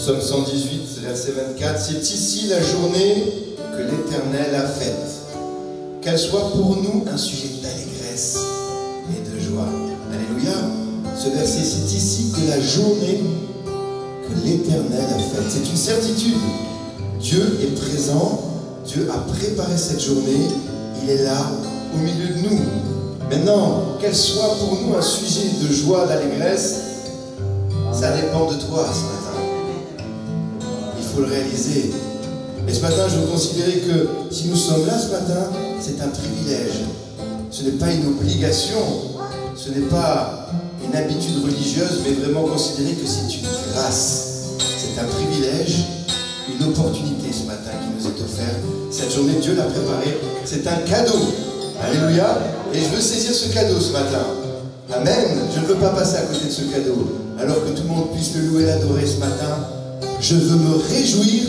Psaume 118, verset 24, c'est ici la journée que l'Éternel a faite. Qu'elle soit pour nous un sujet d'allégresse et de joie. Alléluia. Ce verset, c'est ici que la journée que l'Éternel a faite. C'est une certitude. Dieu est présent. Dieu a préparé cette journée. Il est là, au milieu de nous. Maintenant, qu'elle soit pour nous un sujet de joie, d'allégresse, ça dépend de toi ce matin. Il faut le réaliser. Et ce matin, je veux considérer que si nous sommes là ce matin, c'est un privilège. Ce n'est pas une obligation. Ce n'est pas une habitude religieuse, mais vraiment considérer que c'est une grâce. C'est un privilège, une opportunité ce matin qui nous est offerte. Cette journée, Dieu l'a préparée. C'est un cadeau. Alléluia. Et je veux saisir ce cadeau ce matin. Amen. Je ne veux pas passer à côté de ce cadeau. Alors que tout le monde puisse le louer et l'adorer ce matin. Je veux me réjouir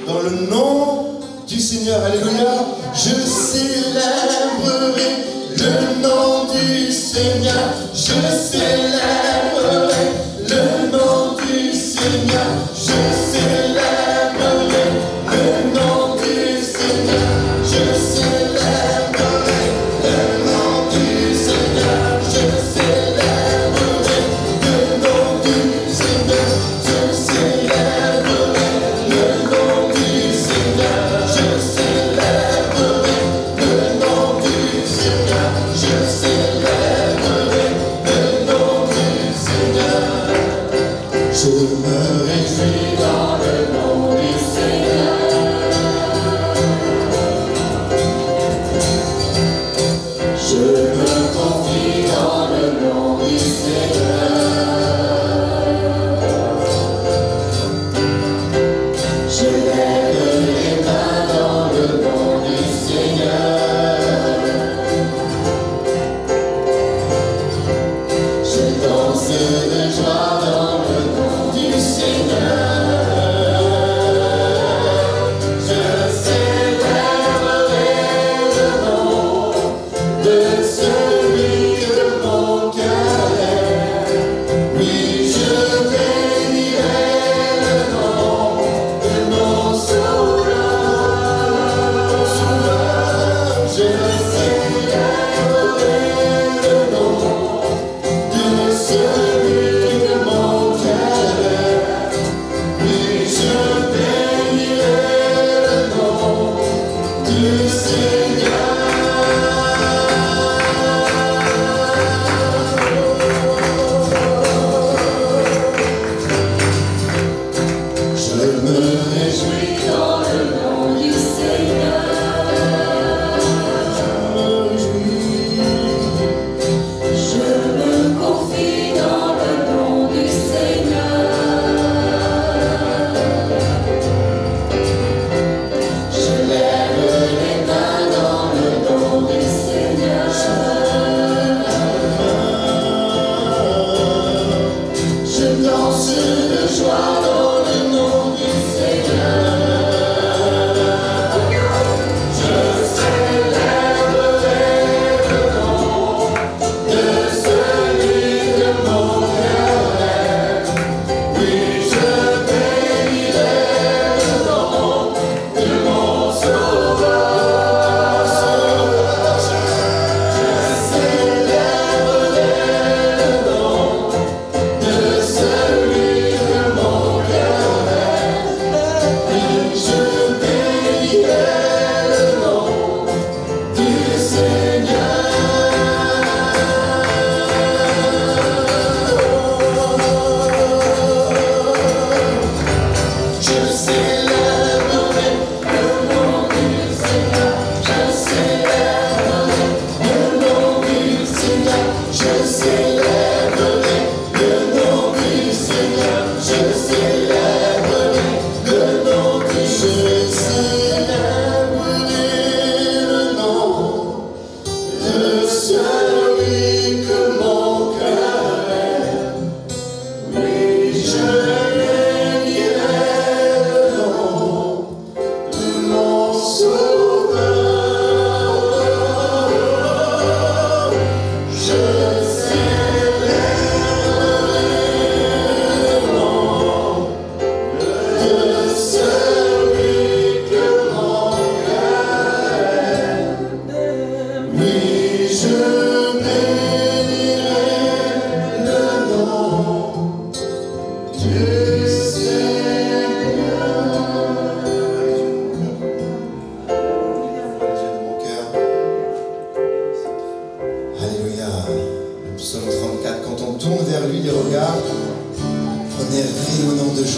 dans le nom du Seigneur. Alléluia. Je célébrerai le nom du Seigneur. Je célébrerai le nom du Seigneur. Je célébrerai le nom du Seigneur. Je célébrerai le nom du Seigneur. Je célébrerai le nom du Seigneur. Je célébrerai le nom du Seigneur. Je célébrerai le nom du Seigneur. Je célébrerai le nom du Seigneur. Je me réjouis.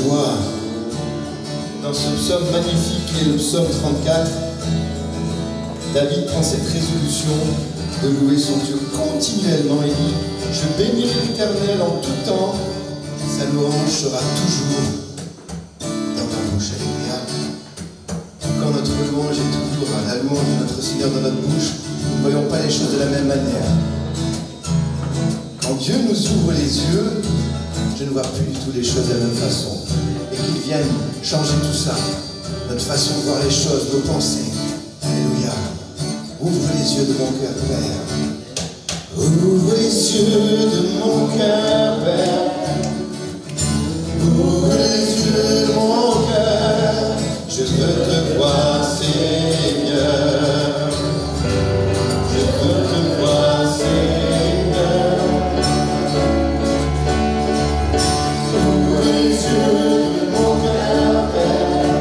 joie. Dans ce psaume magnifique qui est le psaume 34, David prend cette résolution de louer son Dieu continuellement. Il dit « Je bénirai l'Éternel en tout temps, sa louange sera toujours dans ma bouche. » Alléluia. Quand notre louange est toujours à la louange de notre Seigneur dans notre bouche, nous ne voyons pas les choses de la même manière. Quand Dieu nous ouvre les yeux, je ne vois plus du tout les choses de la même façon. Et qu'il vienne changer tout ça, notre façon de voir les choses, nos pensées. Alléluia. Ouvre les yeux de mon cœur, Père. Ouvre les yeux de mon cœur, Père. Ouvre les yeux de mon cœur. Je veux te voir, Seigneur. Je veux te voir, Seigneur. Ouvre les yeux de mon cœur, Père.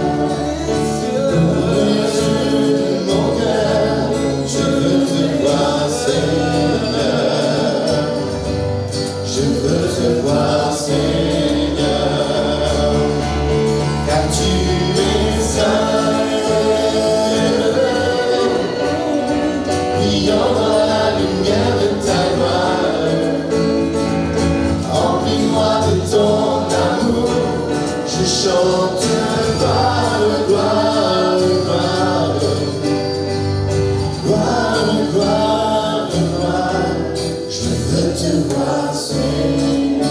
Ouvre les yeux de mon cœur. Je veux te voir, Seigneur. Je veux te voir, Seigneur. Car tu es saint, brillant dans la lumière de ta gloire. Remplis-moi de ton amour, je chante gloire, gloire, gloire. Gloire, gloire, gloire. Je veux te voir, Seigneur.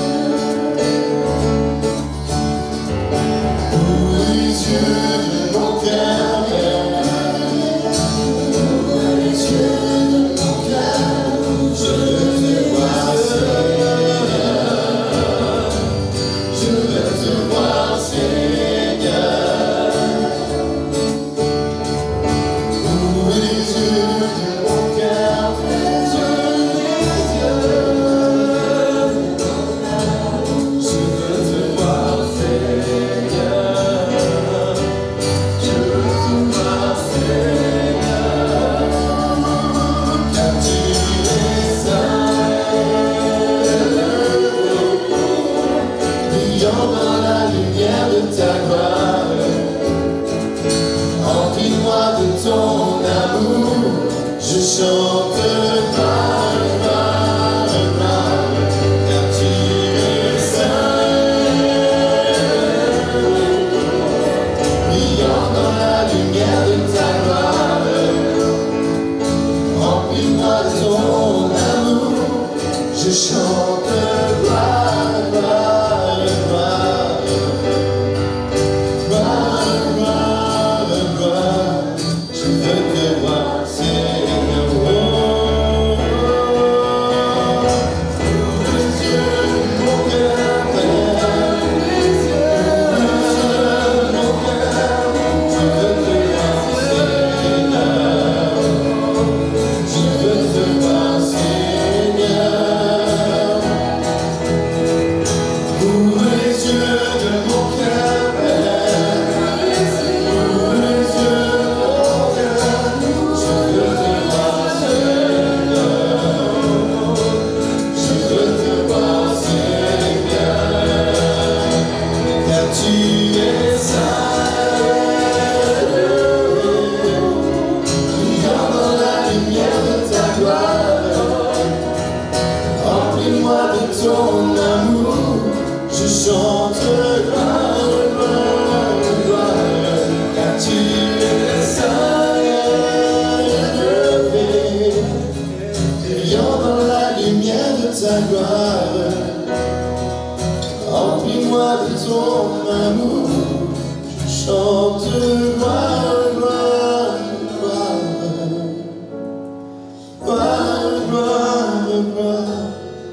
Ouvre les yeux de mon cœur, ouvre les yeux de mon cœur. Je veux te voir, Seigneur. Je veux te voir, Seigneur. Ouvre les yeux de mon cœur, ouvre les yeux de mon cœur. Je veux te voir, Seigneur. Je veux te voir, Seigneur. Car tu es saint, brillant dans la lumière de ta gloire. Remplis-moi de ton amour, je chante gloire, gloire, gloire. Car tu es saint, brillant dans la lumière de ta gloire. Remplis-moi de ton amour, je chante gloire, gloire, gloire. Gloire, gloire, gloire. Je veux te voir, Seigneur. Ouvre les yeux de mon cœur, Père. Ouvre les yeux de mon cœur. Je veux te voir, Seigneur. Je veux te voir, Seigneur. Ouvre les yeux de mon cœur, Père. Ouvre les yeux de mon cœur. Je veux te voir, Seigneur. Je veux te voir, Seigneur. Car tu es saint, brillant dans la lumière de ta gloire. Remplis-moi de ton amour, je chante gloire, gloire, gloire. Car tu es saint, brillant dans la lumière de ta gloire. Remplis-moi de ton amour, je chante gloire, gloire, gloire. Gloire, gloire, gloire.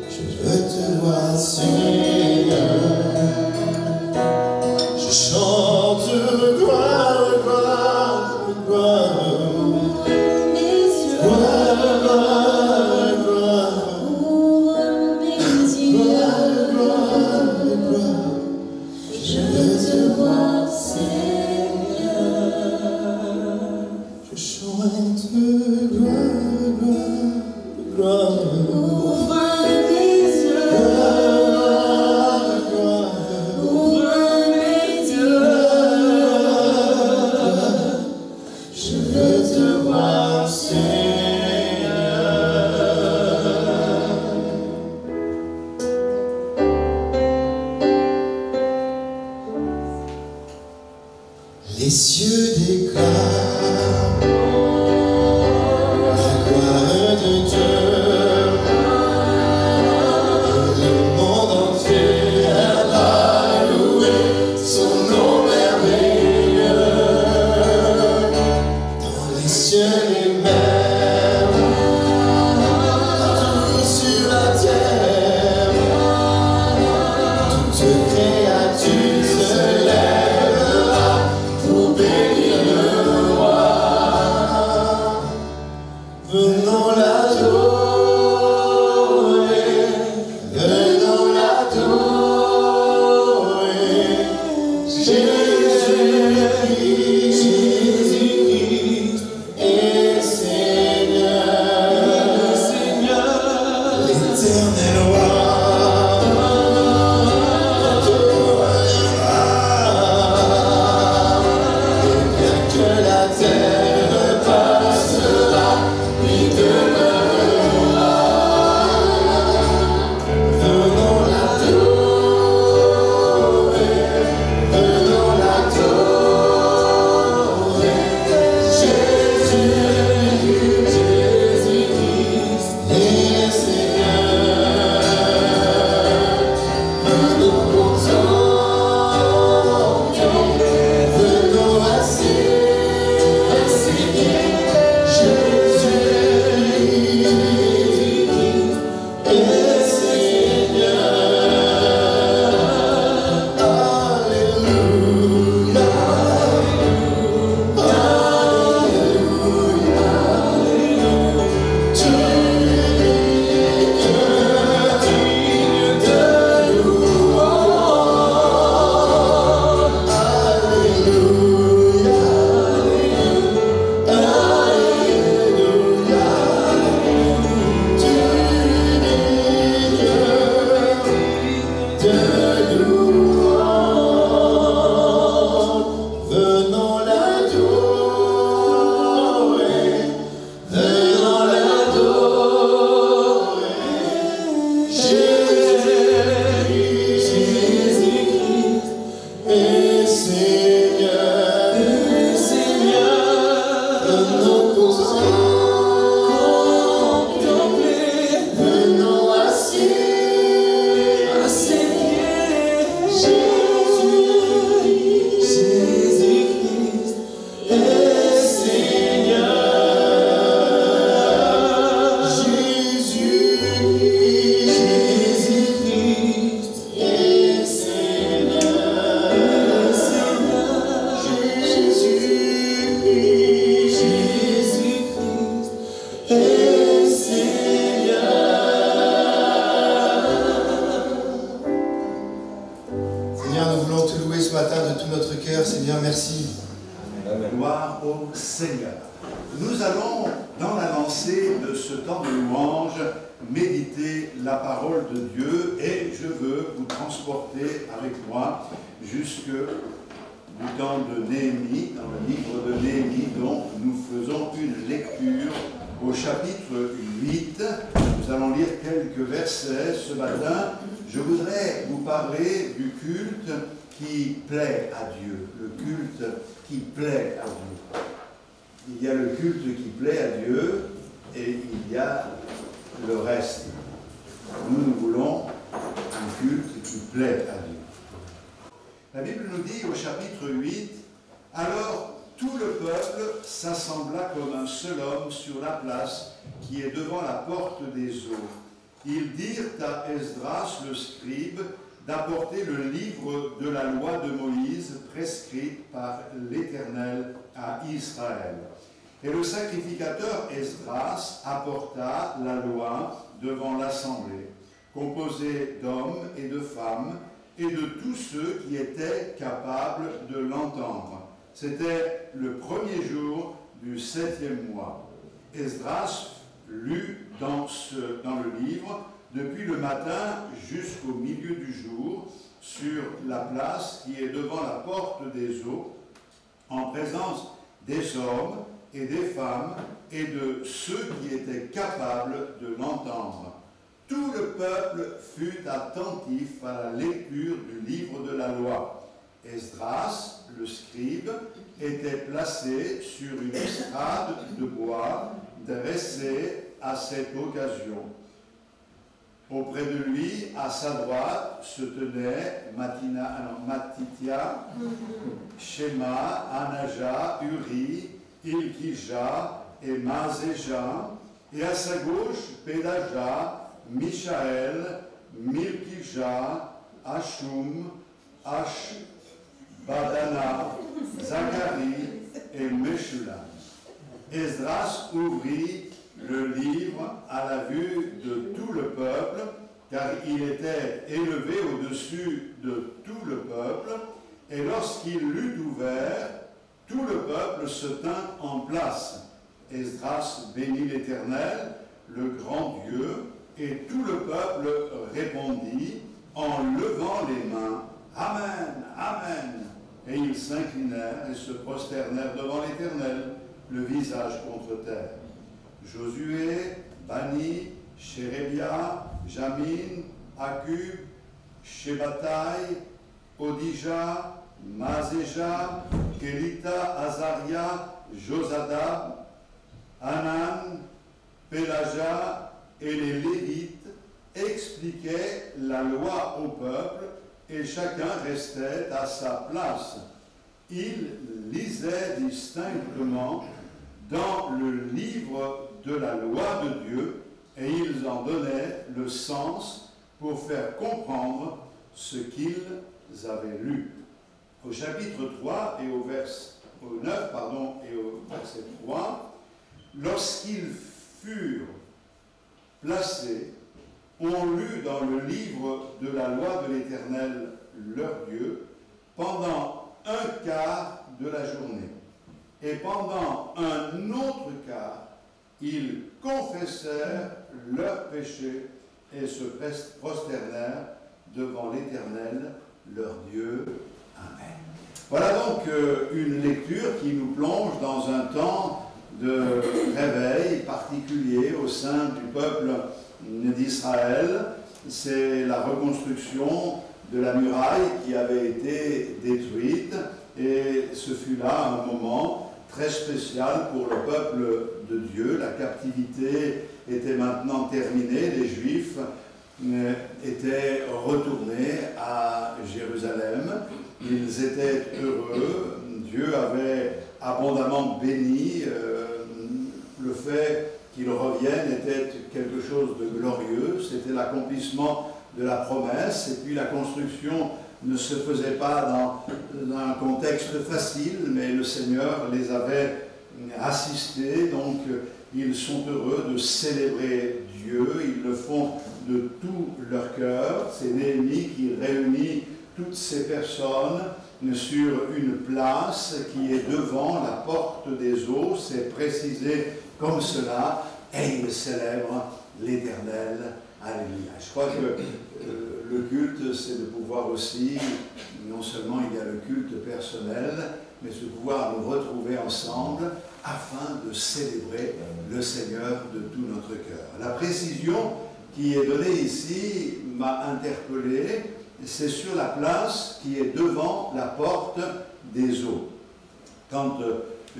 Je veux te voir, Seigneur. Je chante gloire, gloire, gloire. Gloire, gloire, gloire. Gloire, gloire, gloire. Je veux te voir, Seigneur. Je chante gloire, gloire, gloire. Ouvre mes yeux. Gloire, gloire. Ouvre mes Je veux te voir, Seigneur. Les cieux déclarent la gloire de Dieu. Et le monde entier va louer son nom merveilleux. Dans les cieux, les mers, partout sur la terre, toute créature se lèvera pour bénir le roi. Venons l'adorer, venons l'adorer. Jésus-Christ est Seigneur, l'éternel roi. Que la terre passera, lui demeurera. Venons l'adorer, venons l'adorer. Jésus-Christ est Seigneur. Venons contempler, venons assis. Venons l'adorer, venons l'adorer. Jésus-Christ est Seigneur, venons contempler, venons assis à ses pieds. Jésus-Christ est Seigneur. Jésus-Christ est Seigneur. Jésus-Christ est Seigneur. Seigneur, nous voulons te louer ce matin de tout notre cœur. Seigneur, merci. Gloire au Seigneur. Nous allons, dans la lancée de ce temps de louange, méditer la parole de Dieu et je veux vous transporter avec moi jusque du temps de Néhémie, dans le livre de Néhémie, dont nous faisons une lecture au chapitre 8. Nous allons lire quelques versets ce matin. Je voudrais vous parler du culte qui plaît à Dieu, le culte qui plaît à Dieu. Il y a le culte qui plaît à Dieu et il y a le reste. Nous voulons un culte qui plaît à Dieu. La Bible nous dit au chapitre 8, « Alors tout le peuple s'assembla comme un seul homme sur la place qui est devant la porte des eaux. Ils dirent à Esdras le scribe d'apporter le livre de la loi de Moïse prescrite par l'Éternel à Israël. Et le sacrificateur Esdras apporta la loi devant l'assemblée, composée d'hommes et de femmes, et de tous ceux qui étaient capables de l'entendre. C'était le premier jour du 7e mois. Esdras lut dans le livre depuis le matin jusqu'au milieu du jour, sur la place qui est devant la porte des eaux, en présence des hommes et des femmes et de ceux qui étaient capables de l'entendre. Tout le peuple fut attentif à la lecture du livre de la loi. Esdras, le scribe, était placé sur une estrade de bois dressée à cette occasion. Auprès de lui, à sa droite, se tenaient Matithia, Shema, Anaja, Uri, Ilkija et Mazéja, et à sa gauche, Pédaja, Michaël, Milkija, Hashum, Badana, Zacharie et Meshulam. Esdras ouvrit le livre à la vue de tout le peuple, car il était élevé au-dessus de tout le peuple, et lorsqu'il l'eut ouvert, tout le peuple se tint en place. Esdras bénit l'Éternel, le grand Dieu, et tout le peuple répondit en levant les mains, « Amen, Amen !» Et ils s'inclinèrent et se prosternèrent devant l'Éternel, le visage contre terre. Josué, Bani, Shérébia, Jamin, Akub, Shebatai, Odija, Mazéja, Kelita, Azaria, Josadab, Hanan, Pélaja et les Lévites expliquaient la loi au peuple et chacun restait à sa place. Ils lisaient distinctement dans le livre de la loi de Dieu et ils en donnaient le sens pour faire comprendre ce qu'ils avaient lu. Au chapitre 3 et au verset 9 et au verset 3, lorsqu'ils furent placés, on lut dans le livre de la loi de l'Éternel, leur Dieu, pendant un quart de la journée. Et pendant un autre quart, ils confessèrent leurs péchés et se prosternèrent devant l'Éternel, leur Dieu. Amen. Voilà donc une lecture qui nous plonge dans un temps de réveil particulier au sein du peuple d'Israël. C'est la reconstruction de la muraille qui avait été détruite et ce fut là un moment très spécial pour le peuple de Dieu. La captivité était maintenant terminée, les Juifs étaient retournés à Jérusalem, ils étaient heureux, Dieu avait abondamment béni, le fait qu'ils reviennent était quelque chose de glorieux, c'était l'accomplissement de la promesse, et puis la construction ne se faisait pas dans un contexte facile, mais le Seigneur les avait assistés, donc ils sont heureux de célébrer Dieu, ils le font de tout leur cœur. C'est Néhémie qui réunit toutes ces personnes sur une place qui est devant la porte des eaux, c'est précisé comme cela, et ils célèbrent l'Éternel. Alléluia. Je crois que le culte, c'est de pouvoir aussi, non seulement il y a le culte personnel, mais c'est de pouvoir nous retrouver ensemble afin de célébrer le Seigneur de tout notre cœur. La précision qui est donnée ici m'a interpellé, c'est sur la place qui est devant la porte des eaux. Quand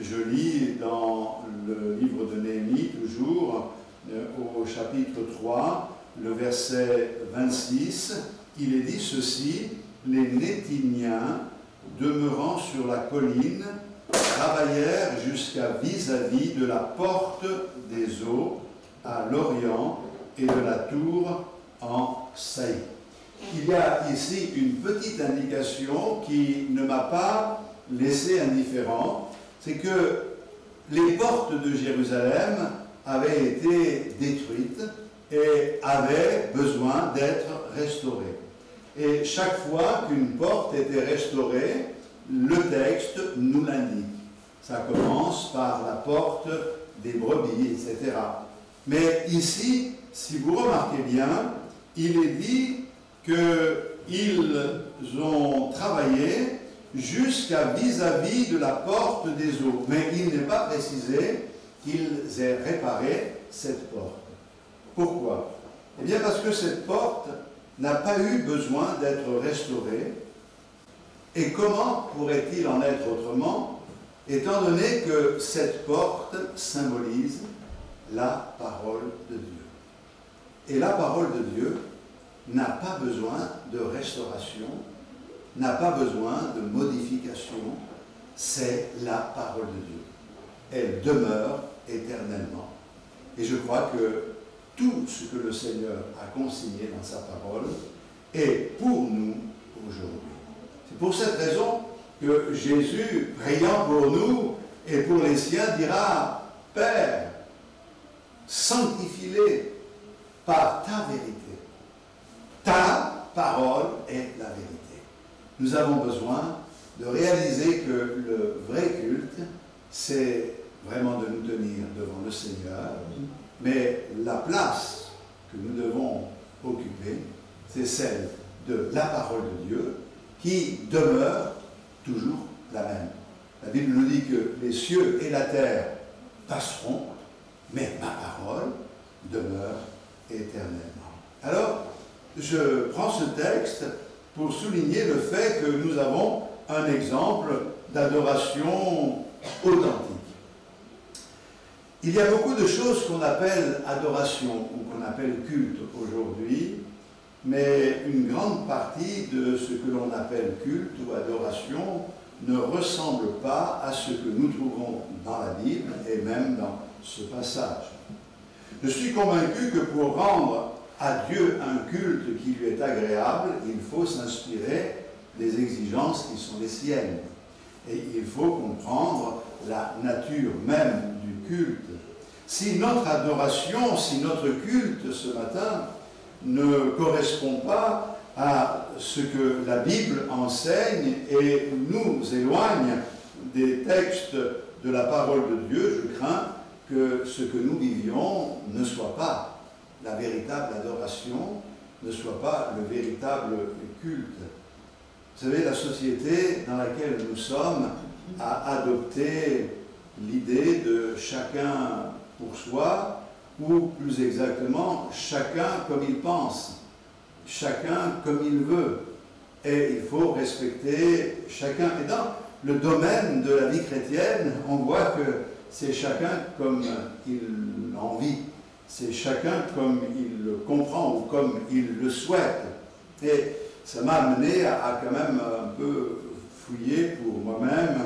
je lis dans le livre de Néhémie, toujours au chapitre 3, le verset 26, il est dit ceci: les Nétiniens, demeurant sur la colline, travaillèrent jusqu'à vis-à-vis de la porte des eaux, à l'orient, et de la tour en saillie. Il y a ici une petite indication qui ne m'a pas laissé indifférent, c'est que les portes de Jérusalem avaient été détruites et avaient besoin d'être restaurées. Et chaque fois qu'une porte était restaurée, le texte nous l'indique. Ça commence par la porte des brebis, etc. Mais ici, si vous remarquez bien, il est dit qu'ils ont travaillé jusqu'à vis-à-vis de la porte des eaux. Mais il n'est pas précisé qu'ils aient réparé cette porte. Pourquoi? Eh bien parce que cette porte n'a pas eu besoin d'être restaurée. Et comment pourrait-il en être autrement, étant donné que cette porte symbolise la parole de Dieu. Et la parole de Dieu n'a pas besoin de restauration, n'a pas besoin de modification, c'est la parole de Dieu. Elle demeure éternellement. Et je crois que tout ce que le Seigneur a consigné dans sa parole est pour nous aujourd'hui. C'est pour cette raison que Jésus, priant pour nous et pour les siens, dira « Père, sanctifie-les par ta vérité. Ta parole est la vérité. » Nous avons besoin de réaliser que le vrai culte, c'est vraiment de nous tenir devant le Seigneur, mais la place que nous devons occuper, c'est celle de la parole de Dieu, qui demeure toujours la même. La Bible nous dit que les cieux et la terre passeront, mais ma parole demeure éternellement. Alors, je prends ce texte pour souligner le fait que nous avons un exemple d'adoration authentique. Il y a beaucoup de choses qu'on appelle adoration ou qu'on appelle culte aujourd'hui, mais une grande partie de ce que l'on appelle culte ou adoration ne ressemble pas à ce que nous trouvons dans la Bible et même dans ce passage. Je suis convaincu que pour rendre à Dieu un culte qui lui est agréable, il faut s'inspirer des exigences qui sont les siennes. Et il faut comprendre la nature même du culte. Si notre adoration, si notre culte ce matin ne correspond pas à ce que la Bible enseigne et nous éloigne des textes de la parole de Dieu, je crains que ce que nous vivions ne soit pas la véritable adoration, ne soit pas le véritable culte. Vous savez, la société dans laquelle nous sommes a adopté l'idée de chacun pour soi, ou plus exactement, chacun comme il pense, chacun comme il veut. Et il faut respecter chacun. Et dans le domaine de la vie chrétienne, on voit que c'est chacun comme il en vit, c'est chacun comme il le comprend ou comme il le souhaite. Et ça m'a amené à quand même un peu fouiller pour moi-même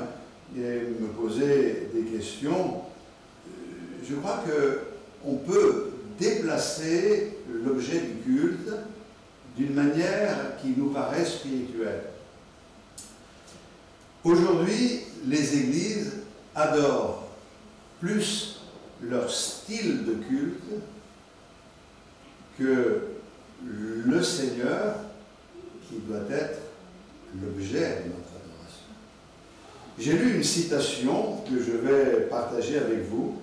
et me poser des questions. Je crois qu'on peut déplacer l'objet du culte d'une manière qui nous paraît spirituelle. Aujourd'hui, les églises adorent plus leur style de culte que le Seigneur qui doit être l'objet de notre adoration. J'ai lu une citation que je vais partager avec vous.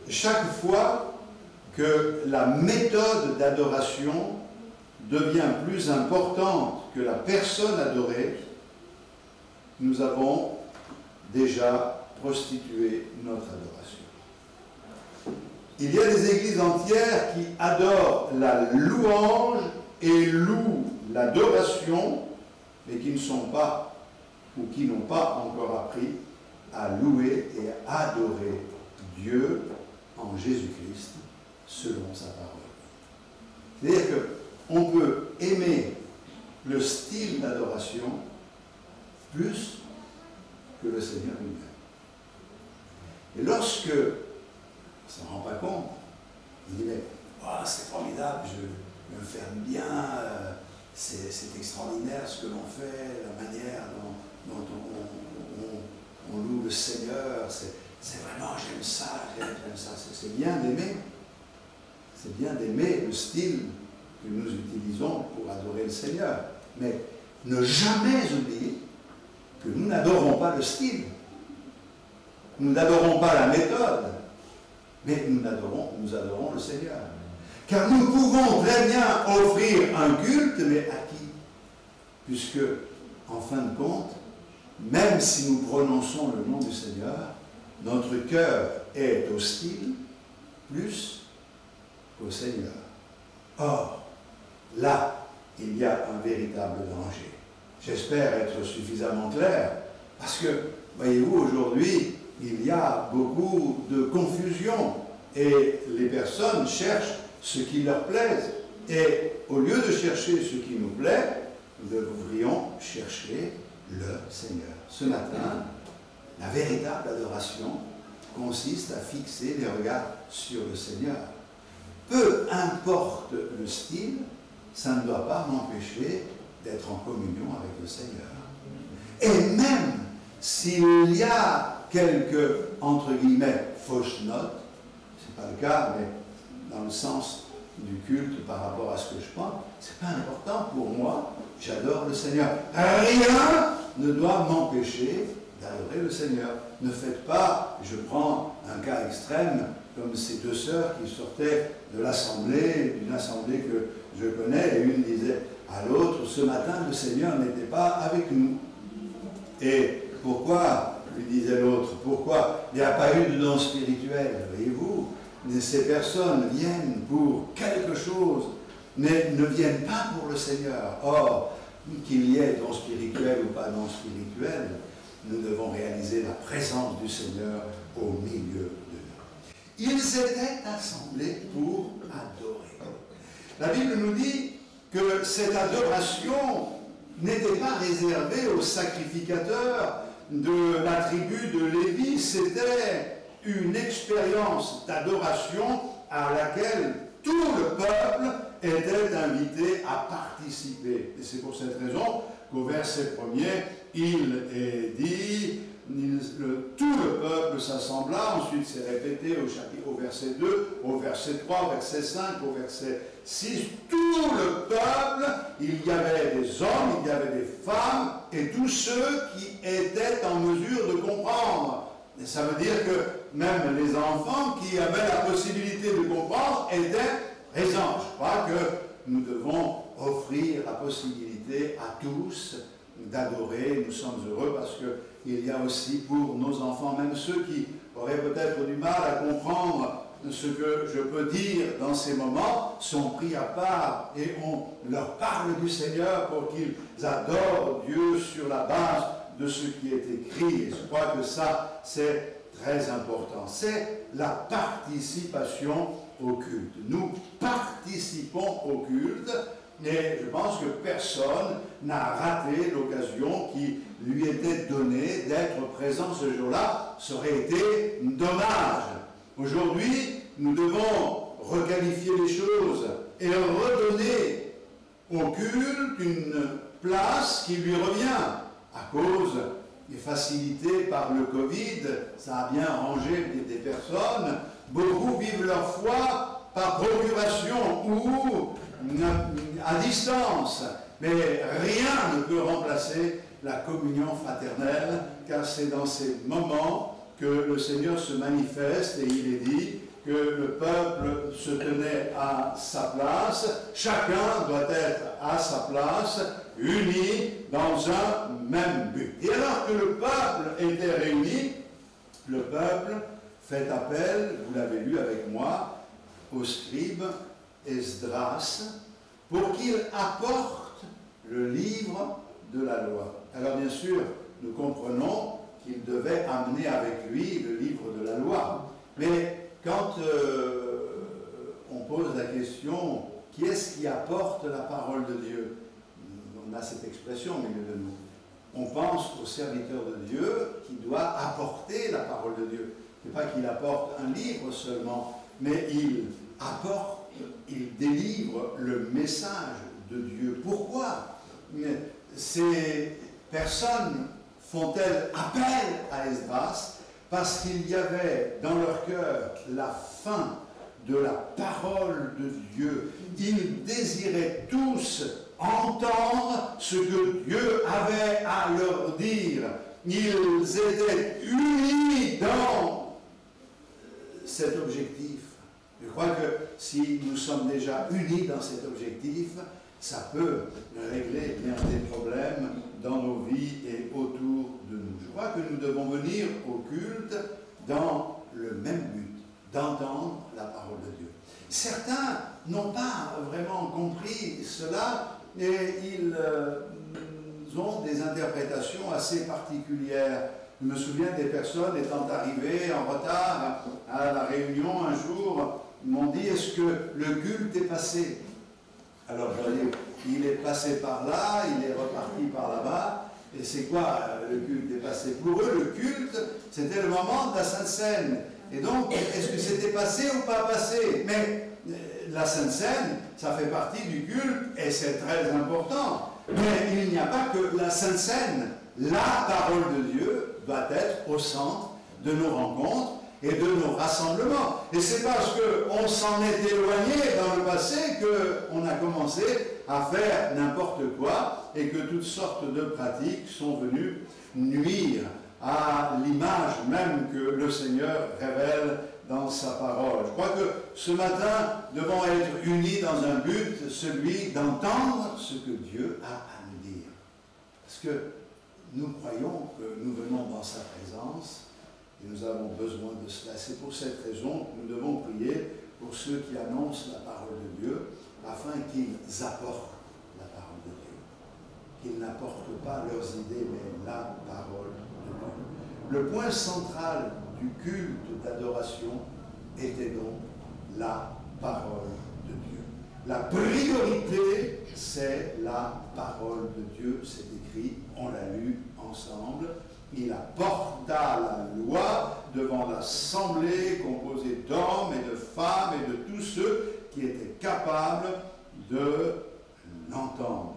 Chaque fois que la méthode d'adoration devient plus importante que la personne adorée, nous avons déjà prostitué notre adoration. Il y a des églises entières qui adorent la louange et louent l'adoration, mais qui ne sont pas, ou qui n'ont pas encore appris à louer et à adorer Dieu en Jésus-Christ, selon sa parole. C'est-à-dire qu'on peut aimer le style d'adoration plus que le Seigneur lui-même. Et lorsque on ne s'en rend pas compte, on dit, mais oh, c'est formidable, je me ferme bien, c'est extraordinaire ce que l'on fait, la manière dont on loue le Seigneur, c'est vraiment, j'aime ça, c'est bien d'aimer. C'est bien d'aimer le style que nous utilisons pour adorer le Seigneur. Mais ne jamais oublier que nous n'adorons pas le style. Nous n'adorons pas la méthode, mais nous adorons le Seigneur. Car nous pouvons très bien offrir un culte, mais à qui? Puisque en fin de compte, même si nous prononçons le nom du Seigneur, notre cœur est hostile plus qu'au Seigneur. Or, là, il y a un véritable danger. J'espère être suffisamment clair, parce que, voyez-vous, aujourd'hui, il y a beaucoup de confusion et les personnes cherchent ce qui leur plaise. Et au lieu de chercher ce qui nous plaît, nous devrions chercher le Seigneur. Ce matin, la véritable adoration consiste à fixer les regards sur le Seigneur. Peu importe le style, ça ne doit pas m'empêcher d'être en communion avec le Seigneur. Et même s'il y a quelques, entre guillemets, fausses notes, ce n'est pas le cas, mais dans le sens du culte par rapport à ce que je pense, ce n'est pas important pour moi, j'adore le Seigneur. Rien ne doit m'empêcher d'adorer le Seigneur. Ne faites pas, je prends un cas extrême, comme ces deux sœurs qui sortaient de l'assemblée, d'une assemblée que je connais, et une disait à l'autre, ce matin le Seigneur n'était pas avec nous. Et pourquoi, lui disait l'autre, pourquoi il n'y a pas eu de don spirituel? Voyez-vous, ces personnes viennent pour quelque chose, mais ne viennent pas pour le Seigneur. Or, qu'il y ait don spirituel ou pas don spirituel, nous devons réaliser la présence du Seigneur au milieu de nous. Ils étaient assemblés pour adorer. La Bible nous dit que cette adoration n'était pas réservée aux sacrificateurs de la tribu de Lévi, c'était une expérience d'adoration à laquelle tout le peuple était invité à participer. Et c'est pour cette raison qu'au verset 1er, il est dit, tout le peuple s'assembla, ensuite c'est répété au verset 2, au verset 3, au verset 5, au verset 6, tout le peuple, il y avait des hommes, il y avait des femmes, et tous ceux qui étaient en mesure de comprendre. Et ça veut dire que même les enfants qui avaient la possibilité de comprendre étaient présents. Je crois que nous devons offrir la possibilité à tous d'adorer. Nous sommes heureux parce qu'il y a aussi pour nos enfants, même ceux qui auraient peut-être du mal à comprendre ce que je peux dire dans ces moments, sont pris à part et on leur parle du Seigneur pour qu'ils adorent Dieu sur la base de ce qui est écrit. Et je crois que ça, c'est très important. C'est la participation au culte. Nous participons au culte et je pense que personne n'a raté l'occasion qui lui était donnée d'être présent ce jour-là. Ça aurait été dommage. Aujourd'hui, nous devons requalifier les choses et redonner au culte une place qui lui revient à cause des facilités par le Covid. Ça a bien arrangé des personnes. Beaucoup vivent leur foi par procuration ou à distance. Mais rien ne peut remplacer la communion fraternelle, car c'est dans ces moments que le Seigneur se manifeste et il est dit que le peuple se tenait à sa place, chacun doit être à sa place, uni dans un même but. Et alors que le peuple était réuni, le peuple fait appel, vous l'avez lu avec moi, au scribe Esdras, pour qu'il apporte le livre de la loi. Alors bien sûr, nous comprenons qu'il devait amener avec lui le livre de la loi. Mais quand on pose la question, qui est-ce qui apporte la parole de Dieu? On a cette expression au milieu de nous. On pense au serviteur de Dieu qui doit apporter la parole de Dieu. Ce n'est pas qu'il apporte un livre seulement, mais il apporte, il délivre le message de Dieu. Pourquoi ces personnes font-elles appel à Esdras? Parce qu'il y avait dans leur cœur la faim de la parole de Dieu. Ils désiraient tous entendre ce que Dieu avait à leur dire. Ils étaient unis dans cet objectif. Je crois que si nous sommes déjà unis dans cet objectif, ça peut régler bien des problèmes dans nos vies et autour de nous. Je crois que nous devons venir au culte dans le même but, d'entendre la parole de Dieu. Certains n'ont pas vraiment compris cela et ils ont des interprétations assez particulières. Je me souviens des personnes étant arrivées en retard à la réunion un jour, m'ont dit: est-ce que le culte est passé? Alors je leur ai dit: il est passé par là, il est reparti par là-bas. Et c'est quoi le culte est passé? Pour eux, le culte, c'était le moment de la Sainte Seine. Et donc, est-ce que c'était passé ou pas passé? Mais la Sainte Seine, ça fait partie du culte et c'est très important. Mais il n'y a pas que la Sainte Seine. La parole de Dieu doit être au centre de nos rencontres et de nos rassemblements. Et c'est parce qu'on s'en est éloigné dans le passé qu'on a commencé à faire n'importe quoi et que toutes sortes de pratiques sont venues nuire à l'image même que le Seigneur révèle dans sa parole. Je crois que ce matin, devons être unis dans un but, celui d'entendre ce que Dieu a à nous dire. Parce que nous croyons que nous venons dans sa présence et nous avons besoin de cela. C'est pour cette raison que nous devons prier pour ceux qui annoncent la parole de Dieu, afin qu'ils apportent la parole de Dieu. Qu'ils n'apportent pas leurs idées, mais la parole de Dieu. Le point central du culte d'adoration était donc la parole de Dieu. La priorité, c'est la parole de Dieu. C'est écrit, on l'a lu ensemble. Il apporta la loi devant l'assemblée composée d'hommes et de femmes et de tous ceux qui étaient capables de l'entendre.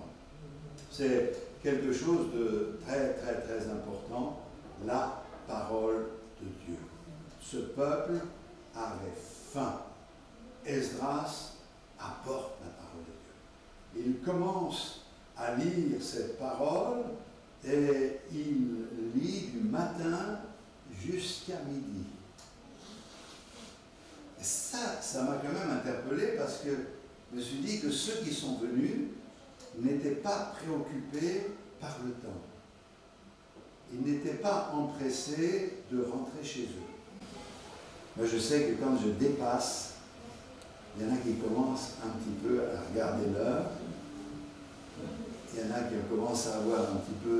C'est quelque chose de très, très, très important, la parole de Dieu. Ce peuple avait faim. Esdras apporte la parole de Dieu. Il commence à lire cette parole et il lit du matin jusqu'à midi. Et ça m'a quand même interpellé parce que je me suis dit que ceux qui sont venus n'étaient pas préoccupés par le temps. Ils n'étaient pas empressés de rentrer chez eux. Moi, je sais que quand je dépasse, il y en a qui commencent un petit peu à regarder l'heure. Il y en a qui commencent à avoir un petit peu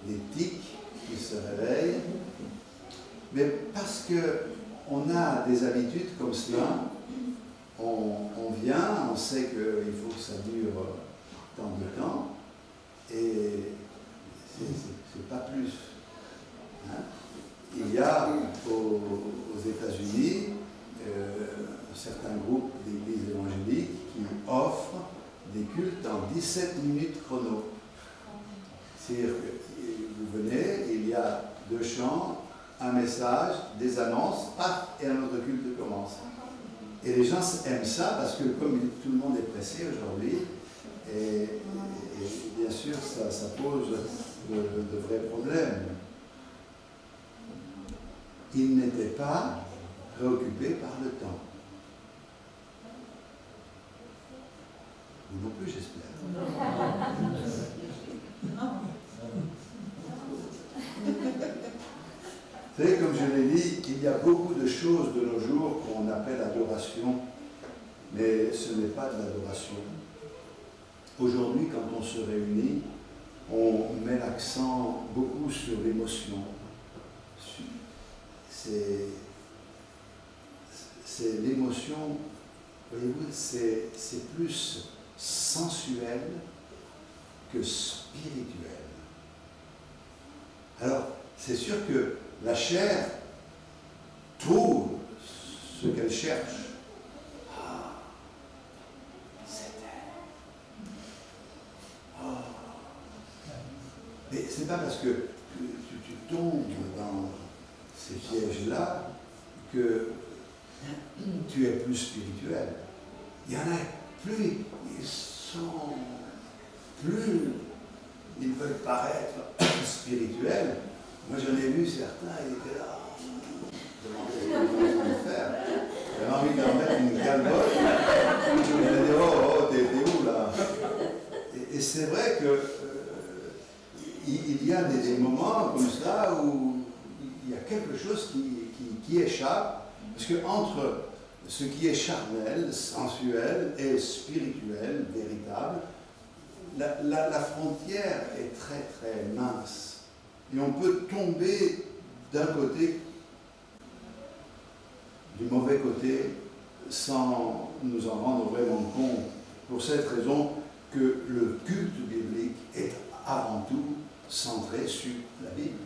des tics qui se réveillent. Mais parce qu'on a des habitudes comme cela, on vient, on sait qu'il faut que ça dure tant de temps, et c'est pas plus. Hein? Il y a aux États-Unis un certain groupe d'églises évangéliques qui offrent des cultes en 17 minutes chrono. C'est-à-dire que vous venez, il y a 2 chants, un message, des annonces, et un autre culte commence. Et les gens aiment ça parce que comme tout le monde est pressé aujourd'hui, et bien sûr ça pose de vrais problèmes. Ils n'étaient pas préoccupés par le temps. Vous non plus, j'espère. Vous savez, comme je l'ai dit, il y a beaucoup de choses de nos jours qu'on appelle adoration, mais ce n'est pas de l'adoration. Aujourd'hui, quand on se réunit, on met l'accent beaucoup sur l'émotion. C'est l'émotion, voyez-vous, c'est plus sensuel que spirituel. Alors, c'est sûr que la chair trouve ce qu'elle cherche. Ah, c'est elle. Oh. Mais c'est pas parce que tu tombes dans ces pièges-là que tu es plus spirituel. Il y en a plus, ils veulent paraître spirituels. Moi j'en ai vu certains, ils étaient là, demandaient ce qu'ils pouvaient faire. J'avais envie de leur mettre une calbotte. Je me disais, oh, t'es où là? c'est vrai que il y a des moments comme cela où il y a quelque chose qui échappe, parce que entre ce qui est charnel, sensuel et spirituel, véritable, la frontière est très très mince. Et on peut tomber d'un côté, du mauvais côté, sans nous en rendre vraiment compte. Pour cette raison que le culte biblique est avant tout centré sur la Bible.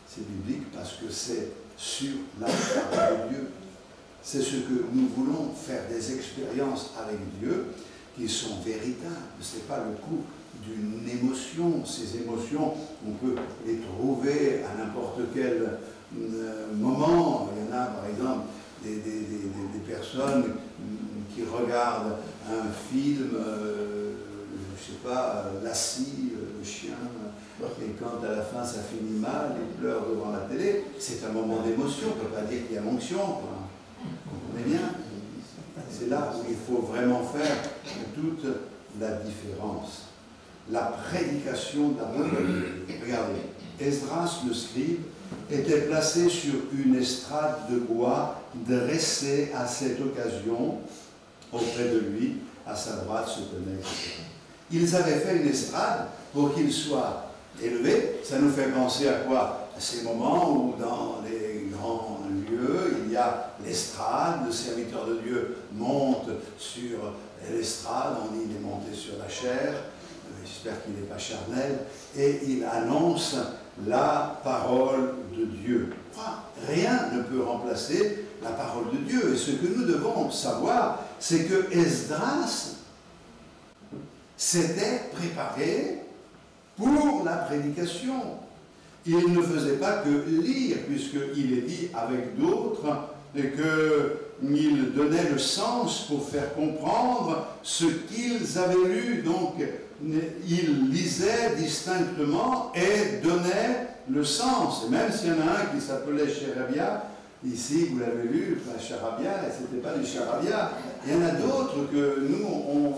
C'est biblique parce que c'est sur la parole de Dieu. C'est ce que nous voulons faire, des expériences avec Dieu qui sont véritables. Ce n'est pas le coup d'une émotion. Ces émotions, on peut les trouver à n'importe quel moment. Il y en a par exemple des personnes qui regardent un film, je ne sais pas, Lassie, le chien, et quand à la fin ça finit mal, ils pleurent devant la télé, c'est un moment d'émotion, on ne peut pas dire qu'il y a onction. Vous comprenez bien? C'est là où il faut vraiment faire toute la différence. La prédication de la parole de Dieu. Regardez, Esdras le scribe était placé sur une estrade de bois dressée à cette occasion. Auprès de lui, à sa droite, se tenait. Ils avaient fait une estrade pour qu'il soit élevé. Ça nous fait penser à quoi? À ces moments où dans les grands lieux, il y a l'estrade, le serviteur de Dieu monte sur l'estrade, on dit il est monté sur la chair, j'espère qu'il n'est pas charnel, et il annonce la parole de Dieu. Enfin, rien ne peut remplacer la parole de Dieu. Et ce que nous devons savoir, c'est que Esdras s'était préparé pour la prédication. Il ne faisait pas que lire, puisqu'il est dit avec d'autres, et qu'il donnait le sens pour faire comprendre ce qu'ils avaient lu. Donc, il lisait distinctement et donnait le sens. Et même s'il y en a un qui s'appelait Charabia, ici, vous l'avez lu, la charabia, et ce n'était pas du charabia. Il y en a d'autres que nous,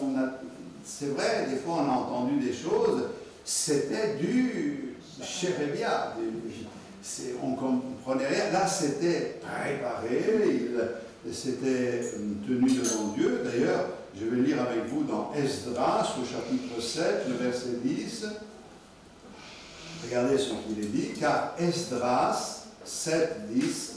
c'est vrai, des fois on a entendu des choses, c'était du charabia. On ne comprenait rien. Là, c'était préparé, il s'était tenu devant Dieu. D'ailleurs, je vais lire avec vous dans Esdras, au chapitre 7, le verset 10. Regardez ce qu'il est dit. Car Esdras, 7, 10,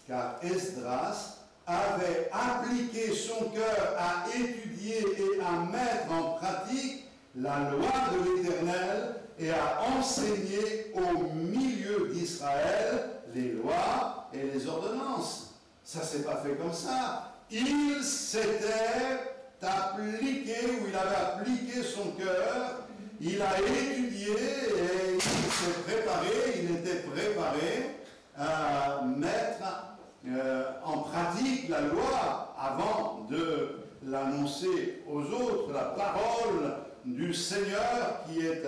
car Esdras avait appliqué son cœur à étudier et à mettre en pratique la loi de l'Éternel et à enseigner au milieu d'Israël les lois et les ordonnances. Ça ne s'est pas fait comme ça. Il s'était appliqué, ou il avait appliqué son cœur, il a étudié et il s'est préparé, il était préparé à mettre en pratique la loi avant de l'annoncer aux autres. La parole du Seigneur qui est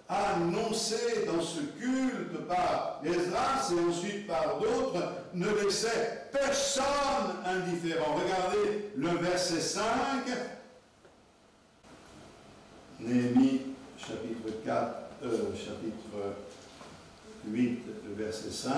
annoncée dans ce culte par Esdras et ensuite par d'autres ne laissait personne indifférent. Regardez le verset 5, Néhémie chapitre 8, le verset 5.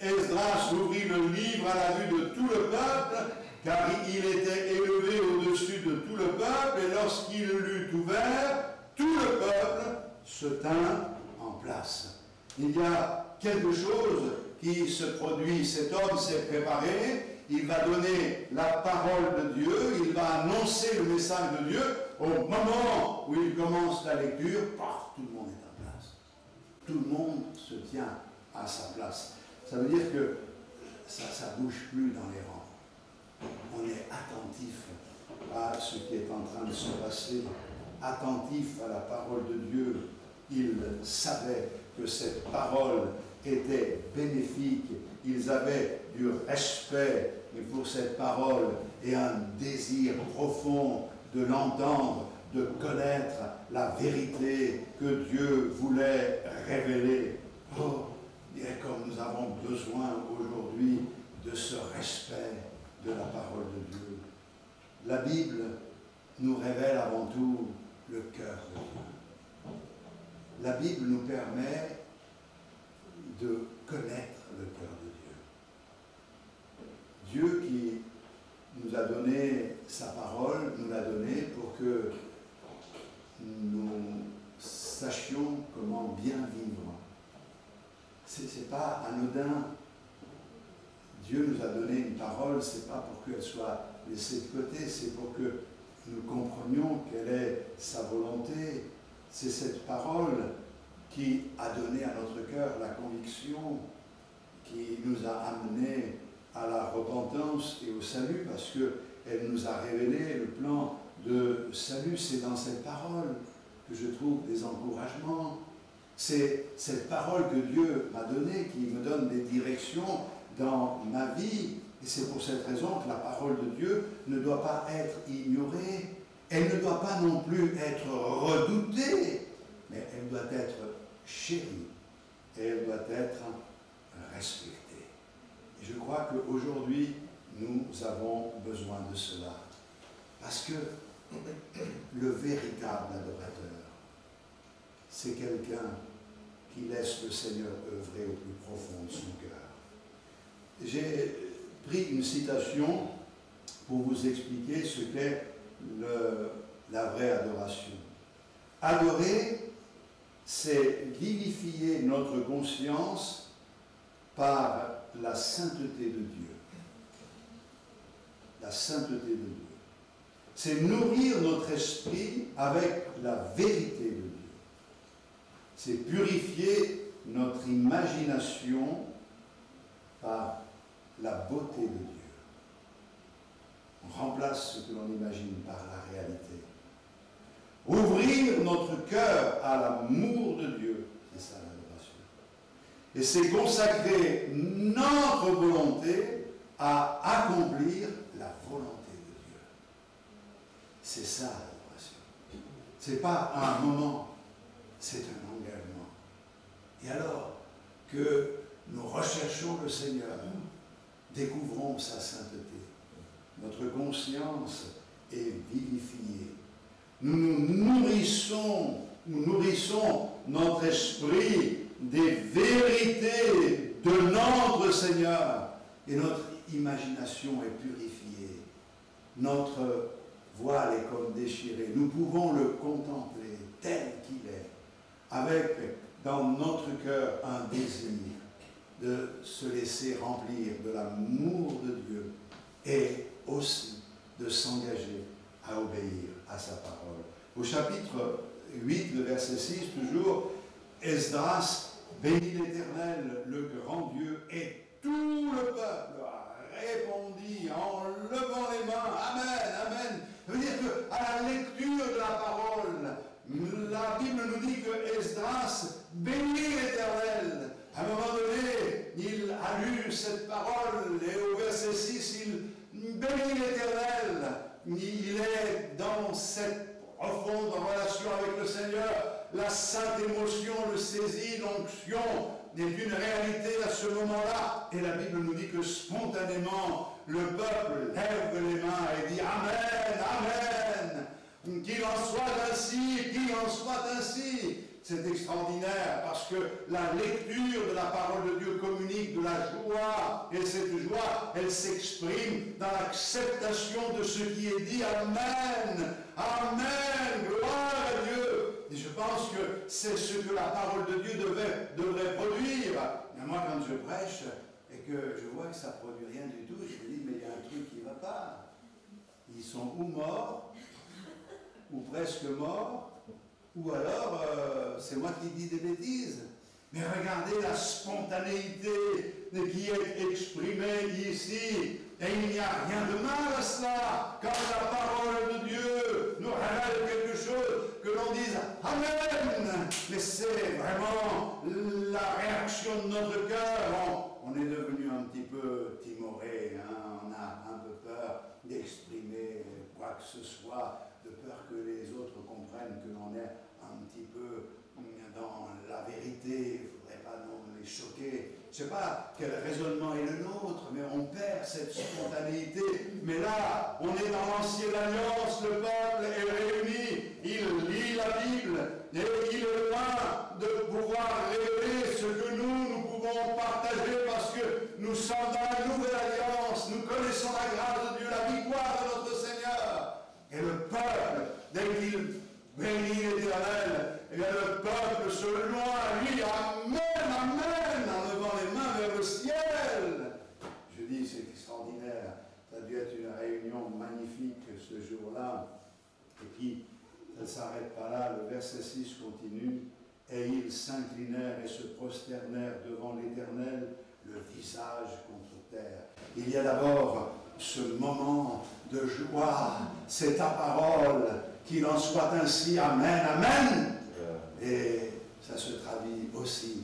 Esdras ouvrit le livre à la vue de tout le peuple, car il était élevé au-dessus de tout le peuple, et lorsqu'il l'eut ouvert, tout le peuple se tint en place. Il y a quelque chose qui se produit. Cet homme s'est préparé, il va donner la parole de Dieu, il va annoncer le message de Dieu. Au moment où il commence la lecture, tout le monde est en place. Tout le monde se tient à sa place. Ça veut dire que ça ne bouge plus dans les rangs. On est attentif à ce qui est en train de se passer, attentif à la parole de Dieu. Ils savaient que cette parole était bénéfique. Ils avaient du respect pour cette parole et un désir profond de l'entendre, de connaître la vérité que Dieu voulait révéler. Oh, et comme nous avons besoin aujourd'hui de ce respect de la parole de Dieu. La Bible, nous révèle avant tout le cœur de Dieu. La Bible nous permet de connaître le cœur de Dieu. Dieu qui nous a donné sa parole, nous l'a donné pour que nous sachions comment bien vivre. Ce n'est pas anodin. Dieu nous a donné une parole, ce n'est pas pour qu'elle soit laissée de côté, c'est pour que nous comprenions quelle est sa volonté. C'est cette parole qui a donné à notre cœur la conviction, qui nous a amenés à la repentance et au salut, parce qu'elle nous a révélé le plan de salut. C'est dans cette parole que je trouve des encouragements. C'est cette parole que Dieu m'a donnée qui me donne des directions dans ma vie. Et c'est pour cette raison que la parole de Dieu ne doit pas être ignorée. Elle ne doit pas non plus être redoutée, mais elle doit être chérie et elle doit être respectée. Et je crois qu'aujourd'hui, nous avons besoin de cela. Parce que le véritable adorateur, c'est quelqu'un qui laisse le Seigneur œuvrer au plus profond de son cœur. J'ai pris une citation pour vous expliquer ce qu'est la vraie adoration. Adorer, c'est vivifier notre conscience par la sainteté de Dieu. La sainteté de Dieu. C'est nourrir notre esprit avec la vérité de Dieu. C'est purifier notre imagination par la beauté de Dieu. On remplace ce que l'on imagine par la réalité. Ouvrir notre cœur à l'amour de Dieu, c'est ça l'adoration. Et c'est consacrer notre volonté à accomplir la volonté de Dieu. C'est ça l'adoration. Ce n'est pas un moment, c'est un engagement. Et alors que nous recherchons le Seigneur, découvrons sa sainteté. Notre conscience est vivifiée. Nous nourrissons notre esprit des vérités de notre Seigneur et notre imagination est purifiée. Notre voile est comme déchiré. Nous pouvons le contempler tel qu'il est, avec dans notre cœur un désir de se laisser remplir de l'amour de Dieu et aussi de s'engager à obéir à sa parole. Au chapitre 8, le verset 6, toujours, Esdras bénit l'Éternel, le grand Dieu, et tout le peuple répondit en levant les mains, Amen, Amen. Ça veut dire qu'à la lecture de la parole, la Bible nous dit que Esdras bénit l'Éternel. À un moment donné, il a lu cette parole et au verset 6, il bénit l'Éternel. Il est dans cette profonde relation avec le Seigneur. La sainte émotion le saisit, l'onction est une réalité à ce moment-là. Et la Bible nous dit que spontanément, le peuple lève les mains et dit Amen, Amen. Qu'il en soit ainsi, qu'il en soit ainsi. C'est extraordinaire parce que la lecture de la parole de Dieu communique de la joie et cette joie, elle s'exprime dans l'acceptation de ce qui est dit. Amen, Amen, gloire à Dieu. Et je pense que c'est ce que la parole de Dieu devrait produire. Mais moi, quand je prêche et que je vois que ça ne produit rien du tout, je me dis, mais il y a un truc qui ne va pas. Ils sont ou morts, ou presque morts, ou alors, c'est moi qui dis des bêtises. Mais regardez la spontanéité qui est exprimée ici. Et il n'y a rien de mal à cela. Quand la parole de Dieu nous révèle quelque chose, que l'on dise Amen. Mais c'est vraiment la réaction de notre cœur. On est devenu un petit peu timoré. Hein? On a un peu peur d'exprimer quoi que ce soit, de peur que les autres comprennent que l'on est un petit peu dans la vérité. Il ne faudrait pas non les choquer. Je ne sais pas quel raisonnement est le nôtre, mais on perd cette spontanéité. Mais là, on est dans l'ancienne alliance, le peuple est réuni, il lit la Bible, et il est loin de pouvoir révéler ce que nous pouvons partager parce que nous sommes dans la nouvelle alliance, nous connaissons la grâce de Dieu, la victoire de notre Seigneur. Et le peuple, dès qu'il bénit l'Éternel, et bien le peuple se loin à lui, Amen, Amen, en levant les mains vers le ciel. Je dis, c'est extraordinaire. Ça a dû être une réunion magnifique ce jour-là. Et puis, ça ne s'arrête pas là, le verset 6 continue. Et ils s'inclinèrent et se prosternèrent devant l'Éternel, le visage contre terre. Il y a d'abord ce moment de joie, c'est ta parole, qu'il en soit ainsi, Amen, Amen. Et ça se traduit aussi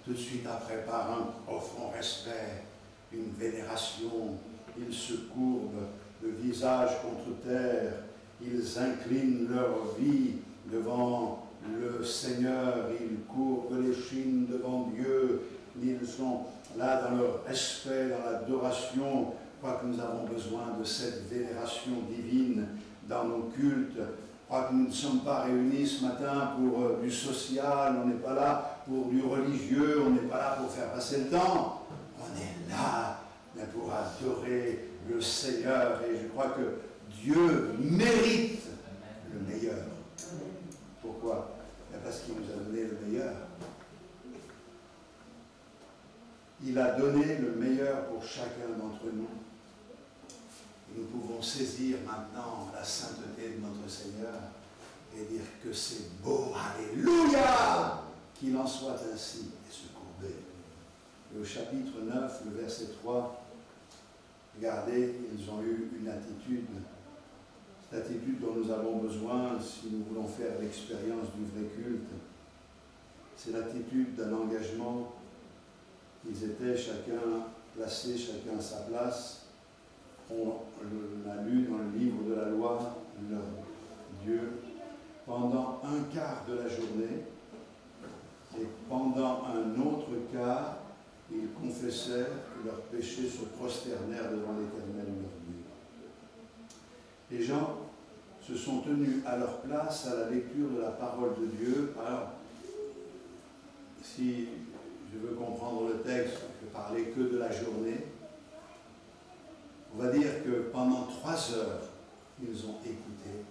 tout de suite après par un profond respect, une vénération. Ils se courbent le visage contre terre, ils inclinent leur vie devant le Seigneur, ils courbent l'échine devant Dieu, ils sont là dans leur respect, dans l'adoration. Je crois que nous avons besoin de cette vénération divine dans nos cultes. Je crois que nous ne sommes pas réunis ce matin pour du social, on n'est pas là pour du religieux, on n'est pas là pour faire passer le temps. On est là pour adorer le Seigneur et je crois que Dieu mérite le meilleur. Pourquoi? Parce qu'il nous a donné le meilleur. Il a donné le meilleur pour chacun d'entre nous. Nous pouvons saisir maintenant la sainteté de notre Seigneur et dire que c'est beau, alléluia, qu'il en soit ainsi et se courber. Et au chapitre 9, le verset 3, regardez, ils ont eu une attitude, cette attitude dont nous avons besoin si nous voulons faire l'expérience du vrai culte. C'est l'attitude d'un engagement. Ils étaient chacun placés, chacun à sa place. On l'a lu dans le livre de la loi, leur Dieu, pendant un quart de la journée, et pendant un autre quart, ils confessèrent que leurs péchés se prosternèrent devant l'Éternel leur Dieu. Les gens se sont tenus à leur place à la lecture de la parole de Dieu. Alors, si je veux comprendre le texte, je ne parlais que de la journée. On va dire que pendant 3 heures, ils ont écouté.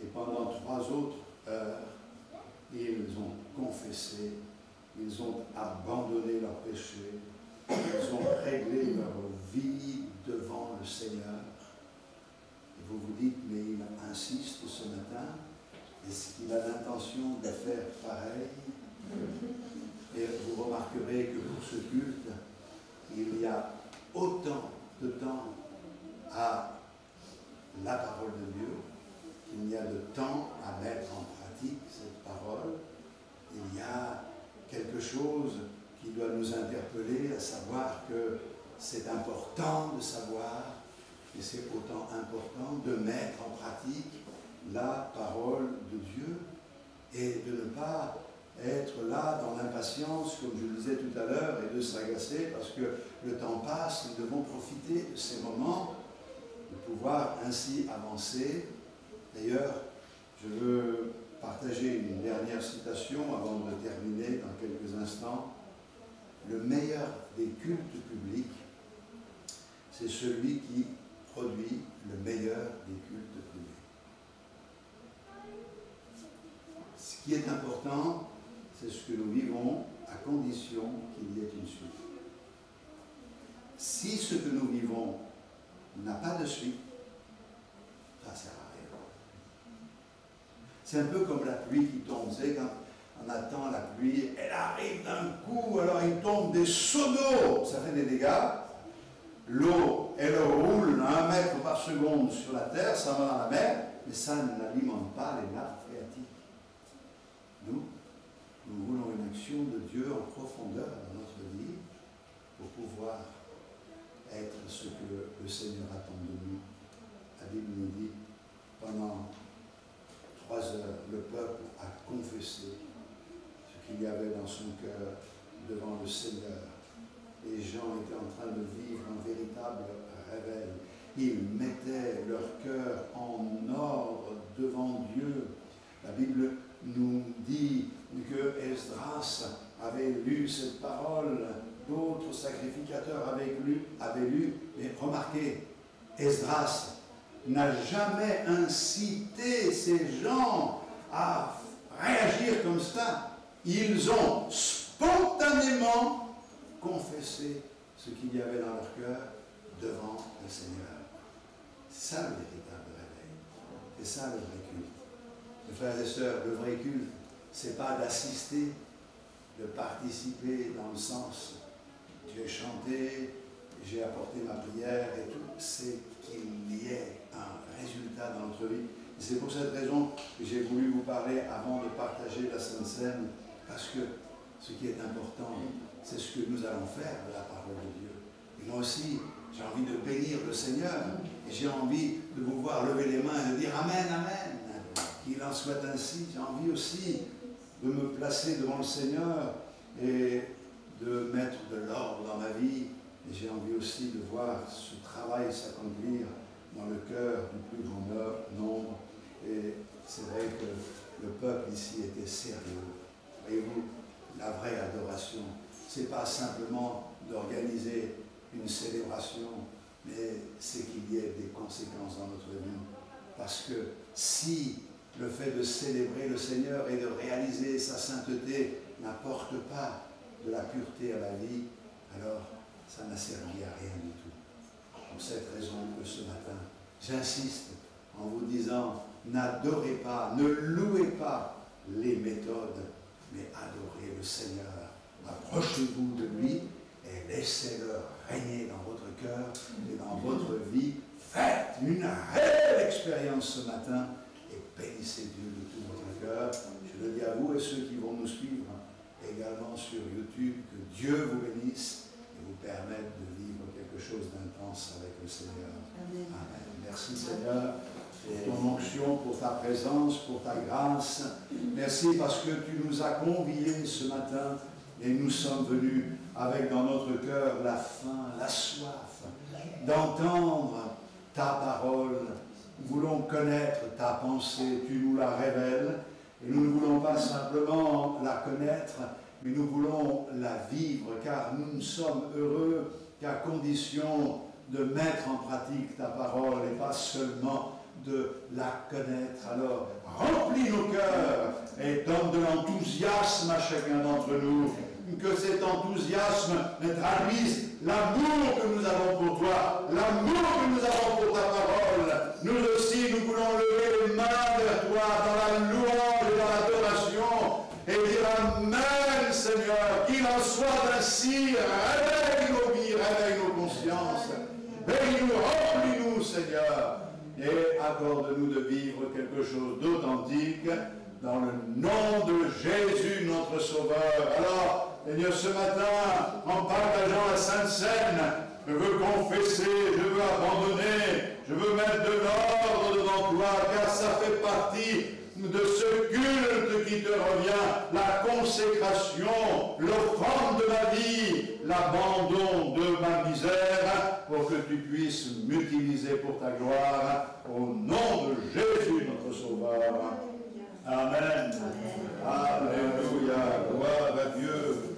Et pendant 3 autres heures, ils ont confessé, ils ont abandonné leurs péchés, ils ont réglé leur vie devant le Seigneur. Et vous vous dites, mais il insiste ce matin, est-ce qu'il a l'intention de faire pareil? Et vous remarquerez que pour ce culte, il y a autant de temps à la parole de Dieu qu'il y a de temps à mettre en pratique cette parole. Il y a quelque chose qui doit nous interpeller, à savoir que c'est important de savoir et c'est autant important de mettre en pratique la parole de Dieu et de ne pas être là dans l'impatience, comme je le disais tout à l'heure, et de s'agacer parce que le temps passe. Nous devons profiter de ces moments, de pouvoir ainsi avancer. D'ailleurs, je veux partager une dernière citation avant de terminer dans quelques instants. Le meilleur des cultes publics, c'est celui qui produit le meilleur des cultes privés. Ce qui est important, c'est ce que nous vivons à condition qu'il y ait une suite. Si ce que nous vivons n'a pas de suite, ça ne sert à rien. C'est un peu comme la pluie qui tombe. Vous savez, quand on attend la pluie, elle arrive d'un coup, alors il tombe des seaux d'eau, ça fait des dégâts. L'eau, elle roule à 1 mètre par seconde sur la terre, ça va dans la mer, mais ça n'alimente pas les nappes phréatiques. Nous voulons une action de Dieu en profondeur dans notre vie pour pouvoir être ce que le Seigneur attend de nous. La Bible nous dit, pendant 3 heures, le peuple a confessé ce qu'il y avait dans son cœur devant le Seigneur. Les gens étaient en train de vivre un véritable réveil. Ils mettaient leur cœur en ordre devant Dieu. La Bible nous dit que Esdras avait lu cette parole, d'autres sacrificateurs avaient lu, mais remarquez, Esdras n'a jamais incité ces gens à réagir comme ça. Ils ont spontanément confessé ce qu'il y avait dans leur cœur devant le Seigneur. C'est ça le véritable réveil. C'est ça le vrai culte. Mes frères et sœurs, le vrai culte, ce n'est pas d'assister, de participer dans le sens j'ai chanté, j'ai apporté ma prière et tout, c'est qu'il y ait un résultat dans notre vie. Et c'est pour cette raison que j'ai voulu vous parler avant de partager la Sainte Seine, parce que ce qui est important, c'est ce que nous allons faire de la parole de Dieu. Et moi aussi, j'ai envie de bénir le Seigneur, et j'ai envie de vous voir lever les mains et de dire Amen, Amen, qu'il en soit ainsi. J'ai envie aussi de me placer devant le Seigneur et de mettre de l'ordre dans ma vie. Et j'ai envie aussi de voir ce travail s'accomplir dans le cœur du plus grand nombre. Et c'est vrai que le peuple ici était sérieux. Voyez-vous, la vraie adoration, ce n'est pas simplement d'organiser une célébration, mais c'est qu'il y ait des conséquences dans notre vie. Parce que si le fait de célébrer le Seigneur et de réaliser sa sainteté n'apporte pas de la pureté à la vie, alors ça n'a servi à rien du tout. Pour cette raison que ce matin, j'insiste en vous disant, n'adorez pas, ne louez pas les méthodes, mais adorez le Seigneur. Approchez-vous de lui et laissez-le régner dans votre cœur et dans votre vie. Faites une réelle expérience ce matin et bénissez Dieu de tout votre cœur. Je le dis à vous et ceux qui vont nous suivre également sur YouTube, que Dieu vous bénisse et vous permette de vivre quelque chose d'intense avec le Seigneur. Amen. Amen. Merci Seigneur pour ton onction, pour ta présence, pour ta grâce. Merci parce que tu nous as conviés ce matin et nous sommes venus avec dans notre cœur la faim, la soif d'entendre ta parole. Nous voulons connaître ta pensée, tu nous la révèles. Et nous ne voulons pas simplement la connaître, mais nous voulons la vivre, car nous ne sommes heureux qu'à condition de mettre en pratique ta parole et pas seulement de la connaître. Alors, remplis nos cœurs et donne de l'enthousiasme à chacun d'entre nous. Que cet enthousiasme traduise l'amour que nous avons pour toi, l'amour que nous avons pour ta parole. Nous aussi, nous voulons lever les mains vers toi dans la louange et dans l'adoration et dire Amen, Seigneur, qu'il en soit ainsi. Réveille nos vies, réveille nos consciences. Bénis-nous, remplis-nous, Seigneur, et accorde-nous de vivre quelque chose d'authentique dans le nom de Jésus, notre Sauveur. Alors, Seigneur, ce matin, en partageant la Sainte Seine, je veux confesser, je veux abandonner, je veux mettre de l'ordre devant toi, car ça fait partie de ce culte qui te revient, la consécration, l'offrande de ma vie, l'abandon de ma misère, pour que tu puisses m'utiliser pour ta gloire, au nom de Jésus, notre Sauveur. Amen. Alléluia. Gloire à Dieu.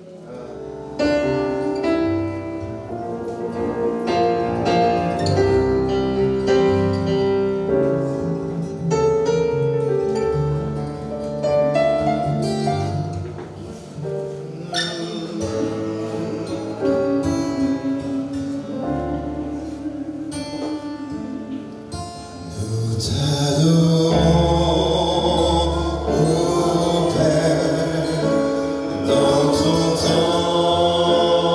Dans ton temps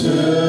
te